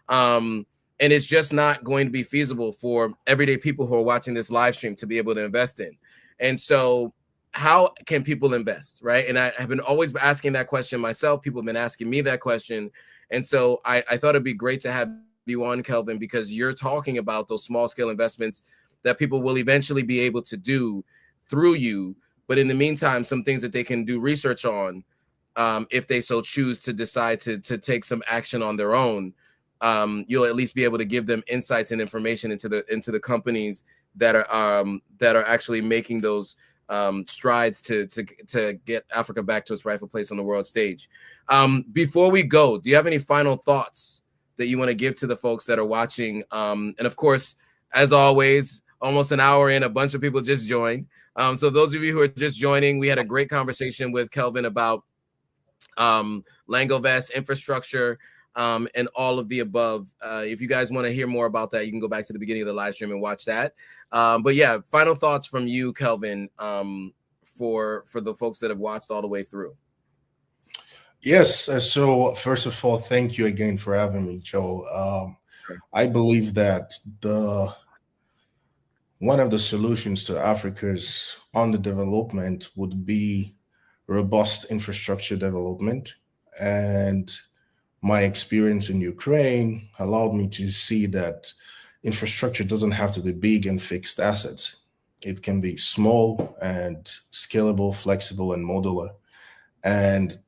And it's just not going to be feasible for everyday people who are watching this live stream to be able to invest in. And so how can people invest, right? And I have been always asking that question myself. People have been asking me that question. And so I thought it'd be great to have you on, Kelvin, because you're talking about those small scale investments that people will eventually be able to do through you. But in the meantime, some things that they can do research on if they so choose to decide to take some action on their own. You'll at least be able to give them insights and information into the companies that are actually making those strides to get Africa back to its rightful place on the world stage. Before we go, do you have any final thoughts that you want to give to the folks that are watching? And of course, as always, almost an hour in, a bunch of people just joined. So those of you who are just joining, we had a great conversation with Kelvin about Langovest infrastructure and all of the above. If you guys want to hear more about that, you can go back to the beginning of the live stream and watch that. But yeah, final thoughts from you, Kelvin, for the folks that have watched all the way through. Yes. So first of all, thank you again for having me, Joe. Sure. I believe that one of the solutions to Africa's underdevelopment would be robust infrastructure development. And my experience in Ukraine allowed me to see that infrastructure doesn't have to be big and fixed assets. It can be small and scalable, flexible, and modular. And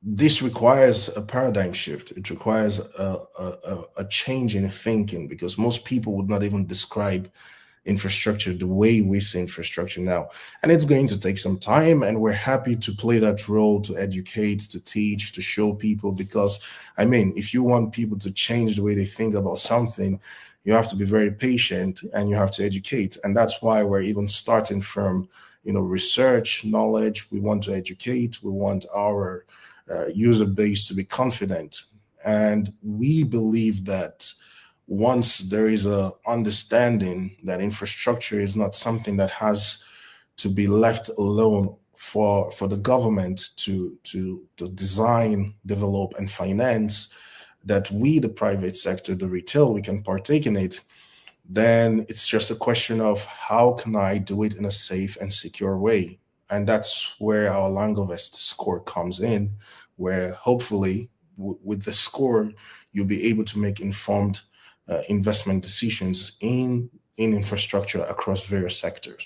this requires a paradigm shift. It requires a change in thinking, because most people would not even describe infrastructure the way we see infrastructure now. And it's going to take some time, and we're happy to play that role, to educate, to teach, to show people, because I mean, if you want people to change the way they think about something, you have to be very patient and you have to educate. And that's why we're even starting from, research, knowledge. We want to educate. We want our user base to be confident. And we believe that once there is a understanding that infrastructure is not something that has to be left alone for the government to design, develop, and finance, that we, the private sector, the retail, we can partake in it, then it's just a question of how can I do it in a safe and secure way. And that's where our Langovest score comes in, where hopefully with the score, you'll be able to make informed investment decisions in infrastructure across various sectors.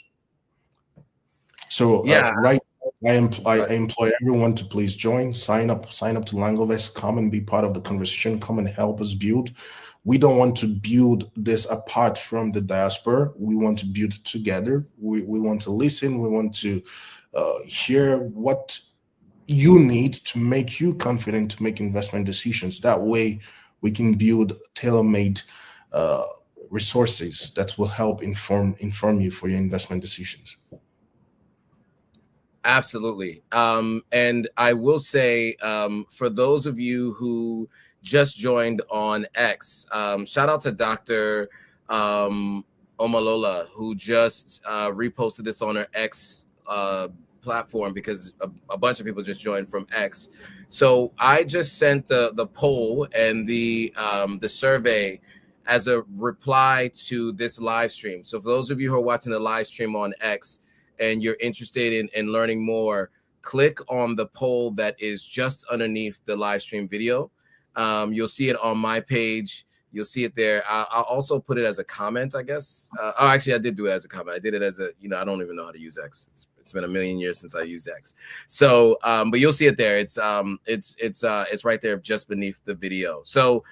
So Yeah, right, I employ everyone to please join, sign up to Langovest, come and be part of the conversation, come and help us build. We don't want to build this apart from the diaspora. We want to build together. We want to listen. We want to hear what you need to make you confident to make investment decisions. That way we can build tailor-made resources that will help inform you for your investment decisions. Absolutely. And I will say, for those of you who just joined on X, shout out to Dr. Omalola, who just reposted this on her X platform, because a bunch of people just joined from X. So I just sent the poll and the survey as a reply to this live stream. So for those of you who are watching the live stream on X and you're interested in learning more, click on the poll that is just underneath the live stream video. You'll see it on my page. You'll see it there. I'll also put it as a comment, I guess. Actually, I did do it as a comment. I did it as a, I don't even know how to use X. It's been a million years since I used X. So, but you'll see it there. It's right there just beneath the video. So,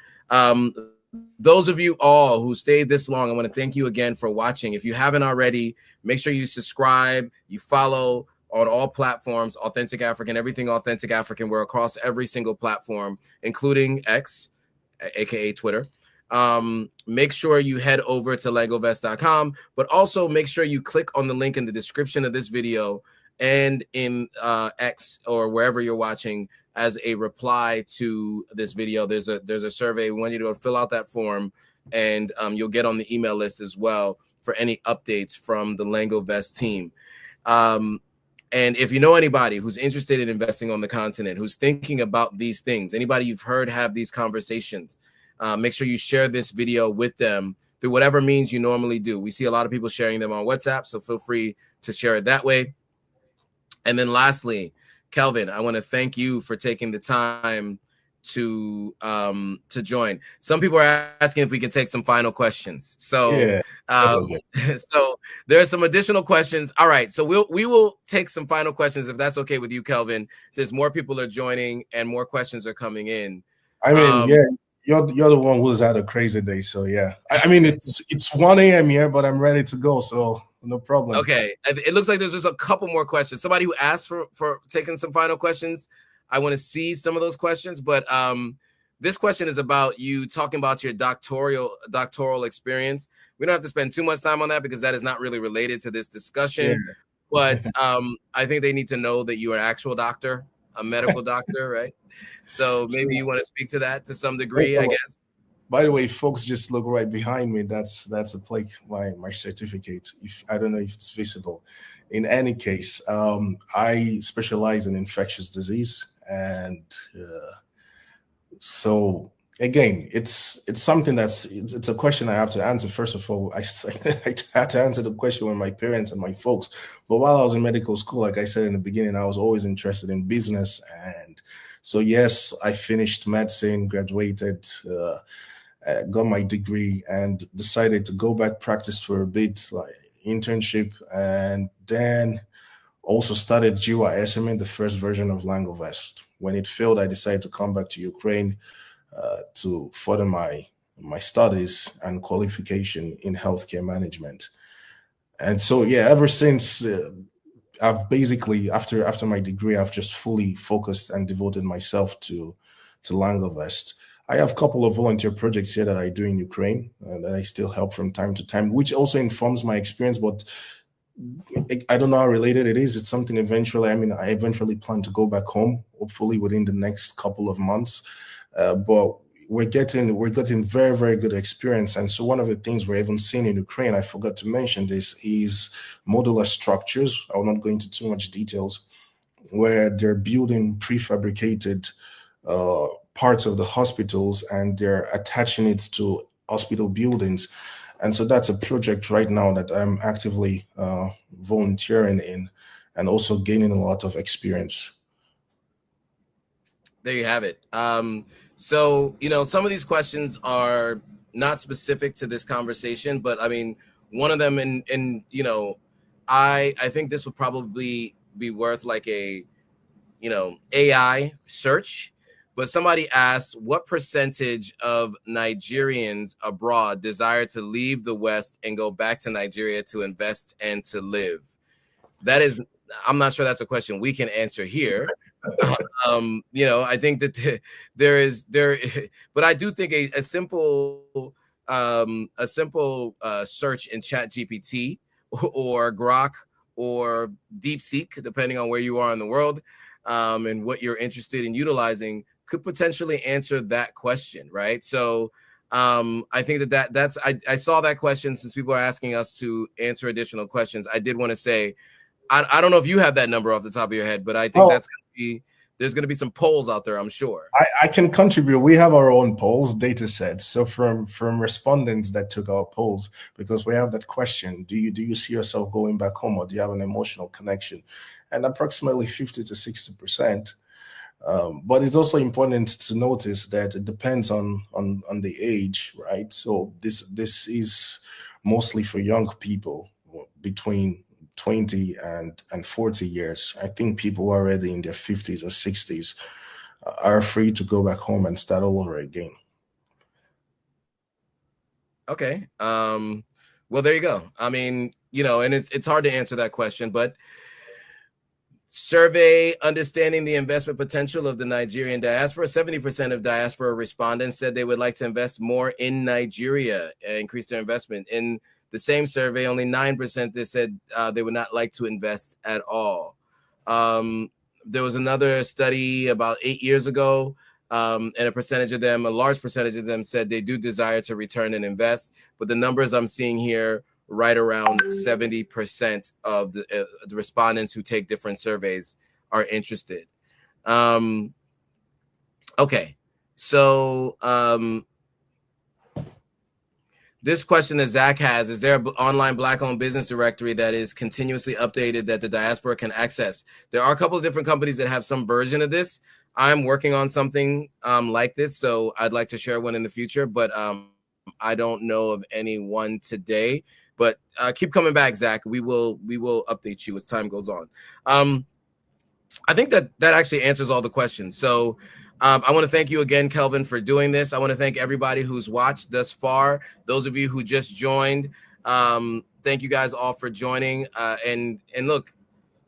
those of you all who stayed this long, I want to thank you again for watching. If you haven't already, make sure you subscribe, you follow on all platforms, Authentic African, everything Authentic African. We're across every single platform, including X, aka Twitter. Make sure you head over to langovest.com, but also make sure you click on the link in the description of this video and in X or wherever you're watching as a reply to this video. There's a survey. We want you to fill out that form, and you'll get on the email list as well for any updates from the Langovest team. And if you know anybody who's interested in investing on the continent, who's thinking about these things, anybody you've heard have these conversations, make sure you share this video with them through whatever means you normally do. We see a lot of people sharing them on WhatsApp, so feel free to share it that way. And then lastly, Kelvin, I want to thank you for taking the time to join. Some people are asking if we can take some final questions. So Yeah, okay. So there are some additional questions. All right, so we will take some final questions if that's okay with you, Kelvin, since more people are joining and more questions are coming in. I mean, yeah, you're the one who's had a crazy day, so yeah. I mean, it's 1 a.m. here, but I'm ready to go, so no problem. Okay, it looks like there's just a couple more questions. Somebody who asked for taking some final questions. I want to see some of those questions, but this question is about you talking about your doctoral experience. We don't have to spend too much time on that because that is not really related to this discussion. Yeah. But I think they need to know that you're an actual doctor, a medical doctor, right? So maybe you want to speak to that to some degree, I guess. By the way, folks, just look right behind me. That's my certificate. If I don't know if it's visible. In any case, I specialize in infectious disease, and so again, it's something it's a question I have to answer. First of all, I had to answer the question with my parents and my folks. But while I was in medical school, like I said in the beginning, I was always interested in business, and so yes, I finished medicine, graduated. Got my degree and decided to go back practice for a bit, like internship, and then also started GYSM, the first version of Langovest. When it failed, I decided to come back to Ukraine to further my studies and qualification in healthcare management. And so, yeah, ever since I've basically after my degree, I've just fully focused and devoted myself to Langovest. I have a couple of volunteer projects here that I do in Ukraine that I still help from time to time, which also informs my experience, but I don't know how related it is. It's something eventually, I eventually plan to go back home, hopefully within the next couple of months. But we're getting very, very good experience. And so one of the things we're even seeing in Ukraine, I forgot to mention this, is modular structures. I will not go into too much details, where they're building prefabricated parts of the hospitals and they're attaching it to hospital buildings. And so that's a project right now that I'm actively volunteering in and also gaining a lot of experience. There you have it. So, some of these questions are not specific to this conversation, but I mean, one of them, I think this would probably be worth like a, AI search. But somebody asked, what percentage of Nigerians abroad desire to leave the West and go back to Nigeria to invest and to live? I'm not sure that's a question we can answer here. I think that but I do think a simple search in ChatGPT or Grok or DeepSeek, depending on where you are in the world, and what you're interested in utilizing, could potentially answer that question, right? So I think that's I saw that question. Since people are asking us to answer additional questions, I did want to say, I don't know if you have that number off the top of your head, but I think there's going to be some polls out there, I'm sure. I can contribute. We have our own polls data sets. So from respondents that took our polls, because we have that question, do you see yourself going back home, or do you have an emotional connection? And approximately 50 to 60%. But it's also important to notice that it depends on the age, right? So this is mostly for young people between 20 and 40 years. I think people already in their 50s or 60s are free to go back home and start all over again. Okay. Well, there you go. I mean, you know, and it's hard to answer that question, but survey understanding the investment potential of the Nigerian diaspora. 70% of diaspora respondents said they would like to invest more in Nigeria, increase their investment. In the same survey, only 9% they said they would not like to invest at all. There was another study about 8 years ago, and a large percentage of them said they do desire to return and invest. But the numbers I'm seeing here, right around 70% of the respondents who take different surveys are interested. Okay, so this question that Zach has, is there an online Black-owned business directory that is continuously updated that the diaspora can access? There are a couple of different companies that have some version of this. I'm working on something like this, so I'd like to share one in the future, but I don't know of any one today. But keep coming back, Zach. We will update you as time goes on. I think that actually answers all the questions. So I want to thank you again, Kelvin, for doing this. I want to thank everybody who's watched thus far. Those of you who just joined, thank you guys all for joining. And look,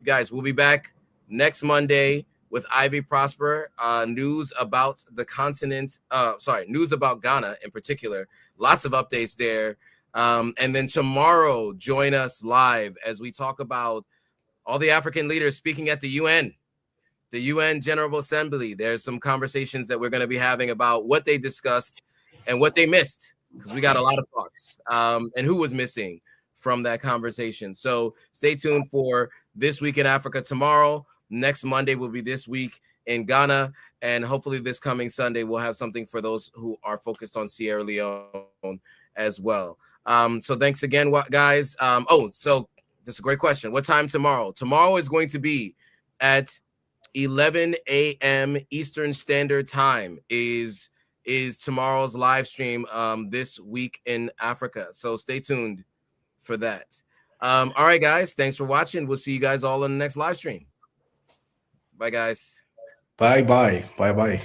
guys, we'll be back next Monday with Ivy Prosper. News about the continent. News about Ghana in particular. Lots of updates there. And then tomorrow, join us live as we talk about all the African leaders speaking at the UN. The UN General Assembly. There's some conversations that we're going to be having about what they discussed and what they missed, because we got a lot of thoughts and who was missing from that conversation. So stay tuned for This Week in Africa tomorrow. Next Monday will be This Week in Ghana. And hopefully this coming Sunday, we'll have something for those who are focused on Sierra Leone as well. So thanks again, guys. So this is a great question. What time tomorrow? Tomorrow is going to be at 11 a.m. Eastern Standard Time is tomorrow's live stream This Week in Africa. So stay tuned for that. All right, guys. Thanks for watching. We'll see you guys all in the next live stream. Bye, guys. Bye-bye. Bye-bye.